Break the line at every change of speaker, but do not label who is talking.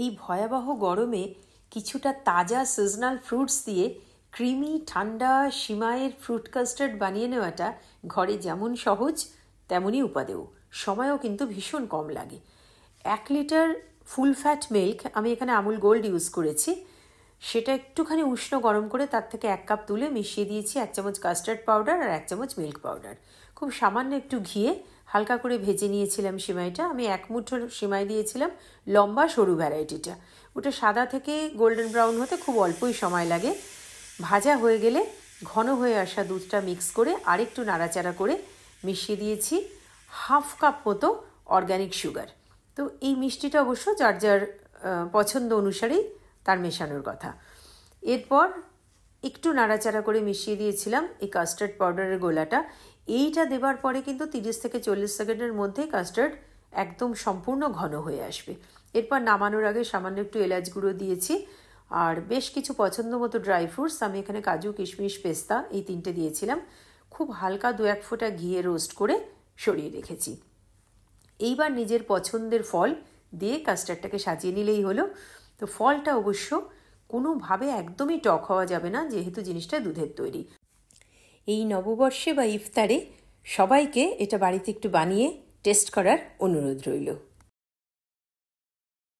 এই ভয়াবহ গরমে কিছুটা তাজা সিজনাল ফ্রুটস দিয়ে ক্রিমি ঠান্ডা সিমাইয়ের ফ্রুট কাস্টার্ড বানিয়ে নেওয়াটা ঘরে যেমন সহজ তেমনই উপাদেয়। সময়ও কিন্তু ভীষণ কম লাগে। 1 লিটার ফুল ফ্যাট মিল্ক, আমি এখানে আমুল গোল্ড ইউজ করেছি, সেটা একটুখানি উষ্ণ গরম করে তার থেকে 1 কাপ তুলে মিশিয়ে দিয়েছি 1 চামচ কাস্টার্ড পাউডার আর 1 চামচ মিল্ক পাউডার। খুব সামান্য একটু ঘিয়ে হালকা করে ভেজে নিয়েছিলাম সিমাইটা। আমি 1 মুঠো সিমাই দিয়েছিলাম, লম্বা সরু ভ্যারাইটিটা। ওটা সাদা থেকে গোল্ডেন ব্রাউন হতে খুব অল্পই সময় লাগে। ভাজা হয়ে গেলে ঘন হয়ে আসা দুধটা মিক্স করে আরেকটু নাড়াচাড়া করে মিশিয়ে দিয়েছি 1/2 কাপ মতো অর্গ্যানিক সুগার। তো এই মিষ্টিটা অবশ্য যার যার পছন্দ অনুসারেই তার মেশানোর কথা। এরপর একটু নাড়াচাড়া করে মিশিয়ে দিয়েছিলাম এই কাস্টার্ড পাউডারের গোলাটা। এইটা দেবার পরে কিন্তু 30 থেকে 40 সেকেন্ডের মধ্যেই কাস্টার্ড একদম সম্পূর্ণ ঘন হয়ে আসবে। এরপর নামানোর আগে সামান্য একটু এলাচ গুঁড়ো দিয়েছি আর বেশ কিছু পছন্দ মতো ড্রাই ফ্রুটস, আমি এখানে কাজু, কিশমিশ, পেস্তা এই 3টে দিয়েছিলাম। খুব হালকা 2-1 ফোঁটা ঘিয়ে রোস্ট করে সরিয়ে রেখেছি। এইবার নিজের পছন্দের ফল দিয়ে কাস্টার্ডটাকে সাজিয়ে নিলেই হলো। তো ফলটা অবশ্য কোনোভাবে একদমই টক হওয়া যাবে না, যেহেতু জিনিসটা দুধের তৈরি। এই নববর্ষে বা ইফতারে সবাইকে এটা বাড়িতে একটু বানিয়ে টেস্ট করার অনুরোধ রইল।